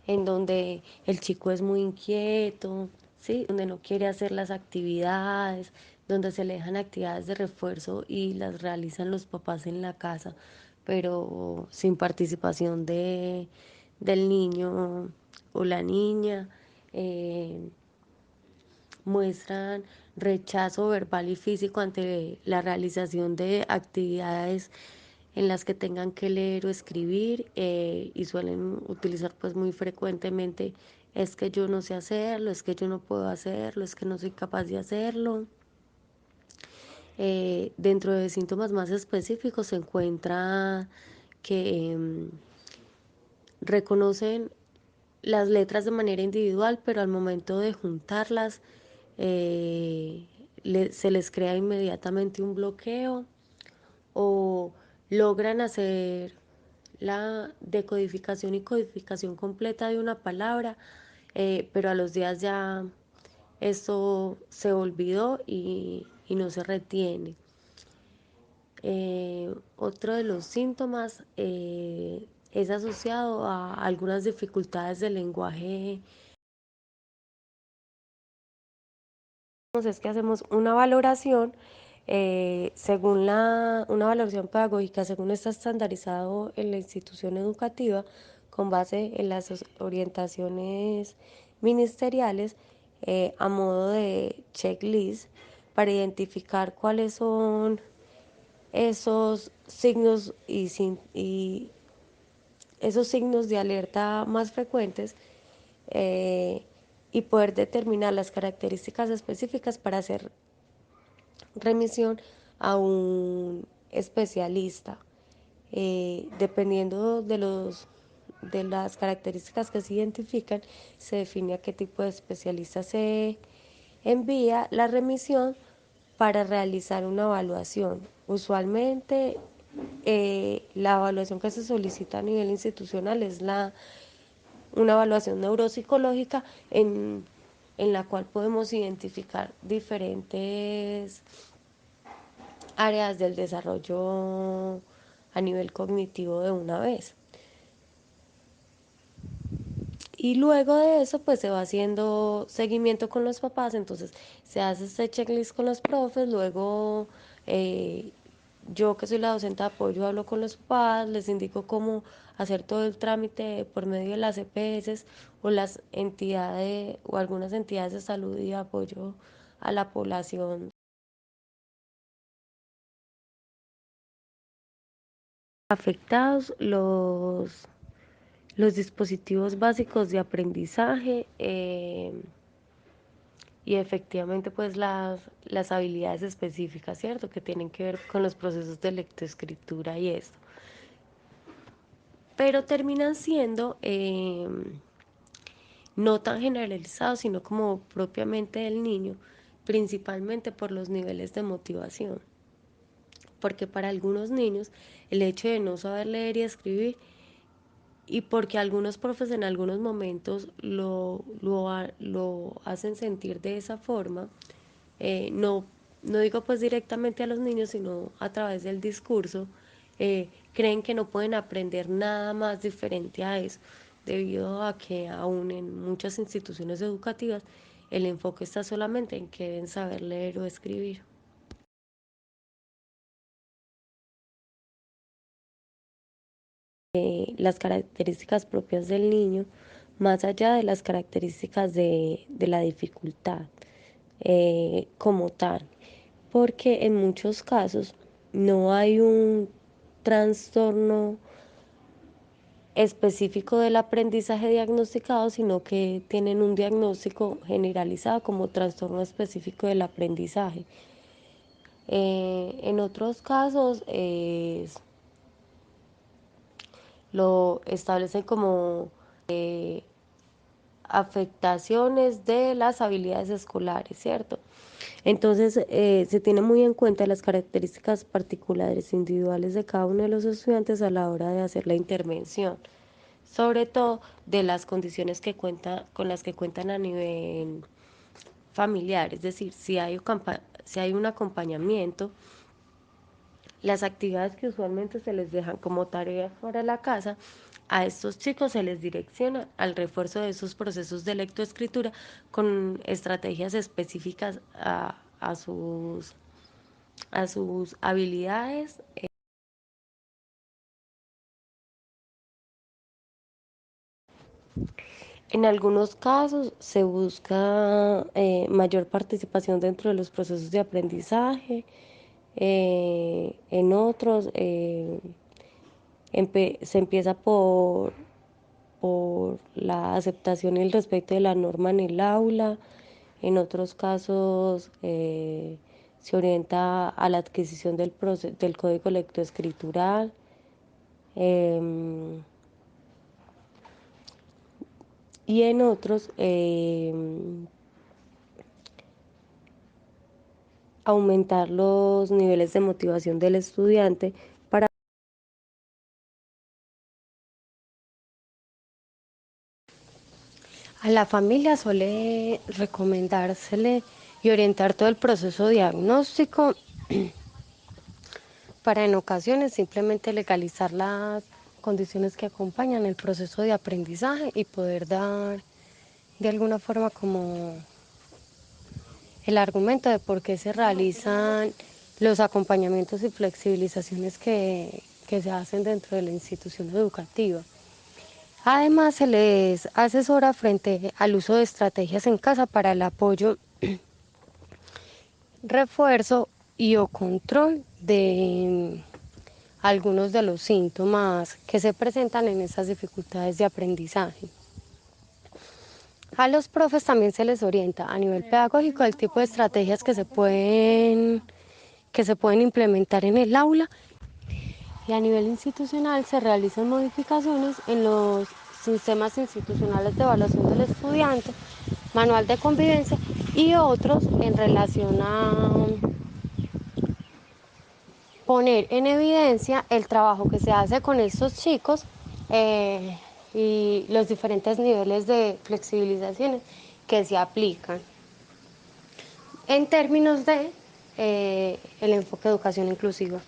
en donde el chico es muy inquieto, ¿sí? Donde no quiere hacer las actividades, donde se le dejan actividades de refuerzo y las realizan los papás en la casa, pero sin participación del niño o la niña. eh, Muestran rechazo verbal y físico ante la realización de actividades en las que tengan que leer o escribir, y suelen utilizar pues muy frecuentemente: es que yo no sé hacerlo, es que yo no puedo hacerlo, es que no soy capaz de hacerlo. Dentro de síntomas más específicos se encuentra que reconocen las letras de manera individual, pero al momento de juntarlas eh, se les crea inmediatamente un bloqueo, o logran hacer la decodificación y codificación completa de una palabra, pero a los días ya esto se olvidó y no se retiene. Otro de los síntomas es asociado a algunas dificultades del lenguaje. Es que hacemos una valoración según una valoración pedagógica, según está estandarizado en la institución educativa, con base en las orientaciones ministeriales, a modo de checklist, para identificar cuáles son esos signos y esos signos de alerta más frecuentes, eh, y poder determinar las características específicas para hacer remisión a un especialista. Dependiendo de las características que se identifican, se define a qué tipo de especialista se envía la remisión para realizar una evaluación. Usualmente la evaluación que se solicita a nivel institucional es una evaluación neuropsicológica en la cual podemos identificar diferentes áreas del desarrollo a nivel cognitivo de una vez. Y luego de eso, pues se va haciendo seguimiento con los papás, entonces se hace este checklist con los profes, luego eh, yo que soy la docente de apoyo hablo con los papás, les indico cómo hacer todo el trámite por medio de las EPS o las entidades o algunas entidades de salud y apoyo a la población afectados, los dispositivos básicos de aprendizaje, y efectivamente pues las habilidades específicas, ¿cierto? Que tienen que ver con los procesos de lectoescritura y esto. Pero terminan siendo no tan generalizados, sino como propiamente del niño, principalmente por los niveles de motivación. Porque para algunos niños el hecho de no saber leer y escribir, y porque algunos profes en algunos momentos lo hacen sentir de esa forma, no digo pues directamente a los niños, sino a través del discurso, creen que no pueden aprender nada más diferente a eso, debido a que aún en muchas instituciones educativas el enfoque está solamente en que deben saber leer o escribir. Las características propias del niño, más allá de las características de la dificultad como tal, porque en muchos casos no hay un trastorno específico del aprendizaje diagnosticado, sino que tienen un diagnóstico generalizado como trastorno específico del aprendizaje. En otros casos lo establecen como afectaciones de las habilidades escolares, ¿cierto? Entonces, se tiene muy en cuenta las características particulares individuales de cada uno de los estudiantes a la hora de hacer la intervención, sobre todo de las condiciones con las que cuentan a nivel familiar, es decir, si hay un acompañamiento, las actividades que usualmente se les dejan como tareas para la casa, A estos chicos se les direcciona al refuerzo de esos procesos de lectoescritura con estrategias específicas a sus habilidades. En algunos casos se busca mayor participación dentro de los procesos de aprendizaje, en otros se empieza por la aceptación y el respeto de la norma en el aula. En otros casos se orienta a la adquisición del código lectoescritural. Eh, y en otros aumentar los niveles de motivación del estudiante para a la familia suele recomendársele y orientar todo el proceso diagnóstico para en ocasiones simplemente legalizar las condiciones que acompañan el proceso de aprendizaje y poder dar de alguna forma como el argumento de por qué se realizan los acompañamientos y flexibilizaciones que se hacen dentro de la institución educativa. Además, se les asesora frente al uso de estrategias en casa para el apoyo, refuerzo y o control de algunos de los síntomas que se presentan en esas dificultades de aprendizaje. A los profes también se les orienta a nivel pedagógico el tipo de estrategias que se pueden implementar en el aula, y a nivel institucional se realizan modificaciones en los sistemas institucionales de evaluación del estudiante, manual de convivencia y otros en relación a poner en evidencia el trabajo que se hace con estos chicos y los diferentes niveles de flexibilizaciones que se aplican en términos de el enfoque de educación inclusiva.